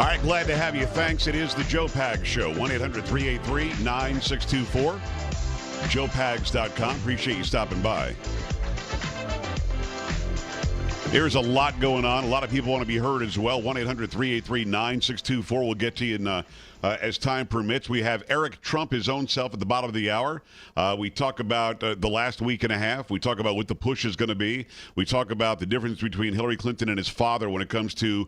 All right, glad to have you. Thanks. It is the Joe Pags Show. 1-800-383-9624. JoePags.com. Appreciate you stopping by. There's a lot going on. A lot of people want to be heard as well. 1-800-383-9624. We'll get to you in, as time permits. We have Eric Trump, his own self, at the bottom of the hour. We talk about the last week and a half. We talk about what the push is going to be. We talk about the difference between Hillary Clinton and his father when it comes to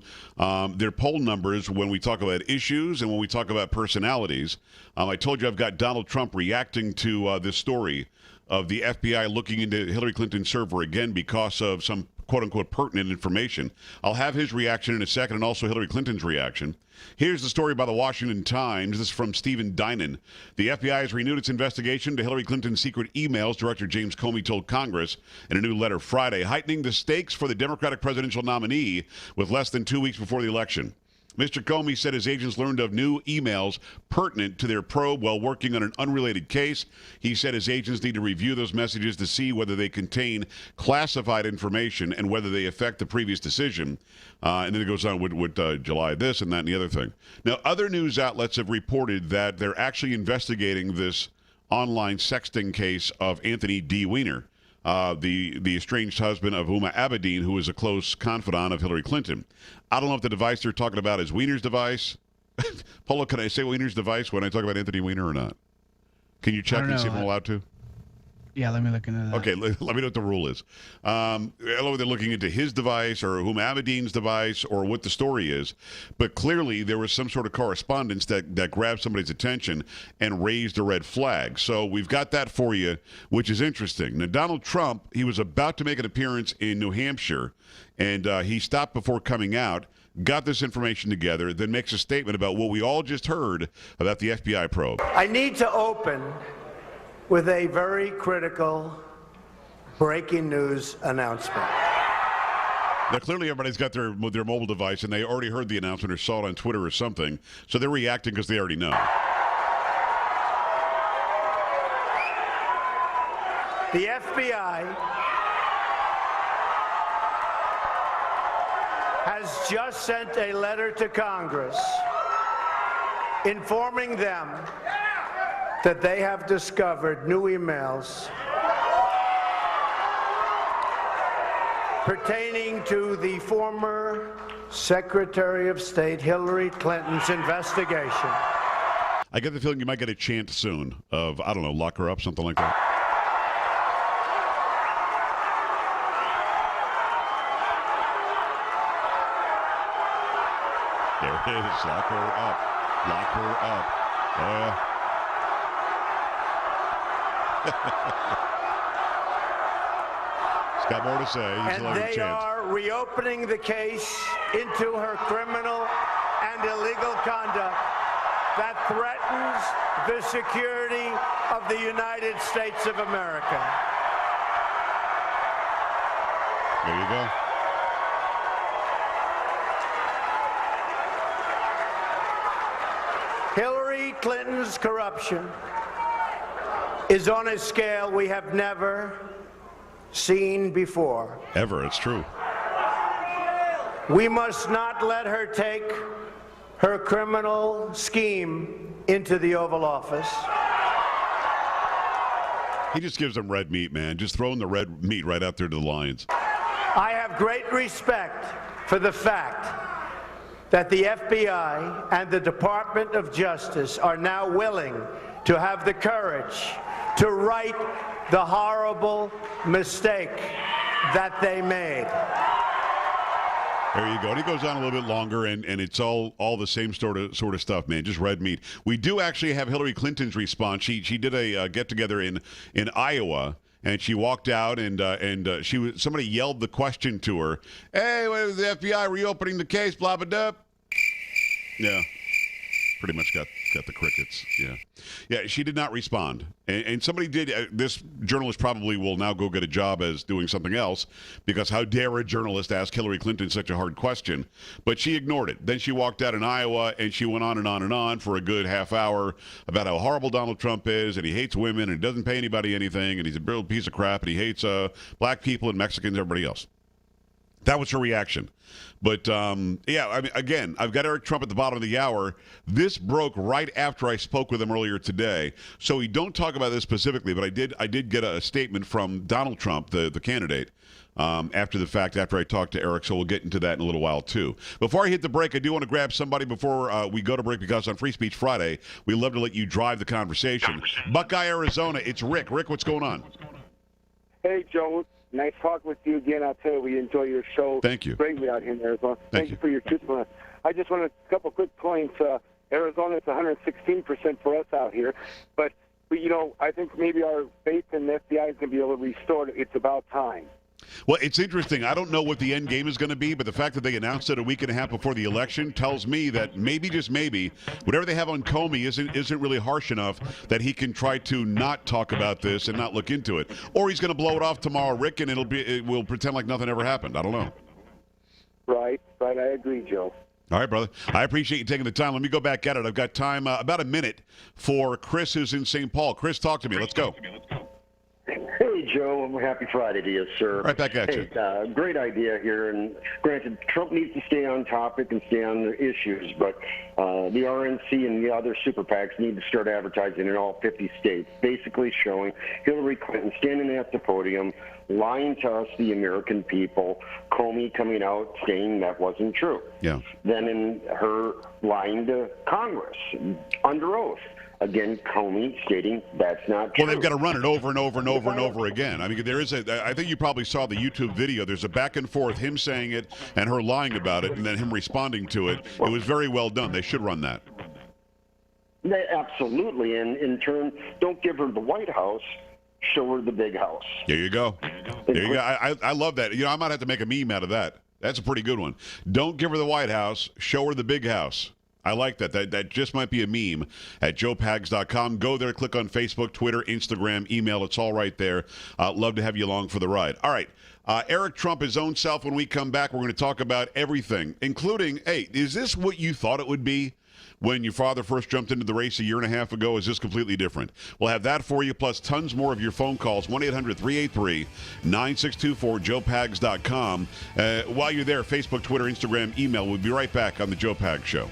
their poll numbers, when we talk about issues and when we talk about personalities. I told you I've got Donald Trump reacting to this story of the FBI looking into Hillary Clinton's server again because of some quote-unquote pertinent information. I'll have his reaction in a second and also Hillary Clinton's reaction. Here's the story by the Washington Times. This is from Stephen Dinan. The FBI has renewed its investigation to Hillary Clinton's secret emails, Director James Comey told Congress in a new letter Friday, heightening the stakes for the Democratic presidential nominee with less than 2 weeks before the election. Mr. Comey said his agents learned of new emails pertinent to their probe while working on an unrelated case. He said his agents need to review those messages to see whether they contain classified information and whether they affect the previous decision. And then it goes on with July this and that and the other thing. Now, other news outlets have reported that they're actually investigating this online sexting case of Anthony D. Weiner, the estranged husband of Huma Abedin, who is a close confidant of Hillary Clinton. I don't know if the device they're talking about is Weiner's device. Polo, can I say Weiner's device when I talk about Anthony Weiner or not? Can you check and see if I'm allowed to? Yeah, let me look into that. Okay, let me know what the rule is. I don't know if they're looking into his device or Huma Abedin's device or what the story is, but clearly there was some sort of correspondence that grabbed somebody's attention and raised a red flag. So we've got that for you, which is interesting. Now, Donald Trump, he was about to make an appearance in New Hampshire, and he stopped before coming out, got this information together, then makes a statement about what we all just heard about the FBI probe. I need to open with a very critical breaking news announcement. Now, clearly everybody's got their mobile device, and they already heard the announcement or saw it on Twitter or something, so they're reacting because they already know. The FBI has just sent a letter to Congress informing them that they have discovered new emails pertaining to the former Secretary of State Hillary Clinton's investigation. I get the feeling you might get a chant soon of, I don't know, lock her up, something like that. There it is. Lock her up. Lock her up. He's got more to say. And they are reopening the case into her criminal and illegal conduct that threatens the security of the United States of America. There you go. Hillary Clinton's corruption is on a scale we have never seen before. Ever, it's true. We must not let her take her criminal scheme into the Oval Office. He just gives them red meat, man. Just throwing the red meat right out there to the lions. I have great respect for the fact that the FBI and the Department of Justice are now willing to have the courage to right the horrible mistake that they made. There you go. And he goes on a little bit longer, and it's all the same sort of stuff, man. Just red meat. We do actually have Hillary Clinton's response. She did a get-together in Iowa, and she walked out, and somebody yelled the question to her, "Hey, what is the FBI reopening the case? Blah blah blah." Yeah, pretty much got the crickets. Yeah. She did not respond, and somebody did. This journalist probably will now go get a job as doing something else, because how dare a journalist ask Hillary Clinton such a hard question? But she ignored it. Then she walked out in Iowa, and she went on and on and on for a good half hour about how horrible Donald Trump is, and he hates women, and he doesn't pay anybody anything, and he's a real piece of crap, and he hates black people and Mexicans, everybody else. That was her reaction. But, yeah, I mean, again, I've got Eric Trump at the bottom of the hour. This broke right after I spoke with him earlier today. So we don't talk about this specifically, but I did get a statement from Donald Trump, the candidate, after the fact, after I talked to Eric. So we'll get into that in a little while, too. Before I hit the break, I do want to grab somebody before we go to break, because on Free Speech Friday, we love to let you drive the conversation. Buckeye, Arizona, it's Rick. Rick, what's going on? Hey, Joe. Nice talking with you again. I'll tell you, we enjoy your show. Thank you. Greatly out here in Arizona. Thank you for your truthfulness. I just want a couple quick points. Arizona is 116% for us out here. But, I think maybe our faith in the FBI is going to be able to restore it. It's about time. Well, it's interesting. I don't know what the end game is going to be, but the fact that they announced it a week and a half before the election tells me that maybe, just maybe, whatever they have on Comey isn't really harsh enough that he can try to not talk about this and not look into it. Or he's going to blow it off tomorrow, Rick, and we'll pretend like nothing ever happened. I don't know. Right. I agree, Joe. All right, brother. I appreciate you taking the time. Let me go back at it. I've got time, about a minute, for Chris, who's in St. Paul. Chris, talk to me. Let's go. Hey, Joe, and happy Friday to you, sir. Right back at you. Great idea here, and granted, Trump needs to stay on topic and stay on the issues, but the RNC and the other super PACs need to start advertising in all 50 states, basically showing Hillary Clinton standing at the podium, lying to us, the American people, Comey coming out saying that wasn't true. Yeah. Then in her lying to Congress under oath. Again, Comey stating that's not true. Well, they've got to run it over and over and over and over again. I mean, I think you probably saw the YouTube video. There's a back and forth, him saying it and her lying about it, and then him responding to it. It was very well done. They should run that. Absolutely. And in turn, don't give her the White House, show her the big house. There you go. There you go. I love that. I might have to make a meme out of that. That's a pretty good one. Don't give her the White House, show her the big house. I like that. That just might be a meme at joepags.com. Go there, click on Facebook, Twitter, Instagram, email. It's all right there. Love to have you along for the ride. All right. Eric Trump, his own self. When we come back, we're going to talk about everything, including, hey, is this what you thought it would be when your father first jumped into the race a year and a half ago? Is this completely different? We'll have that for you, plus tons more of your phone calls. 1-800-383-9624, joepags.com. While you're there, Facebook, Twitter, Instagram, email. We'll be right back on the Joe Pags Show.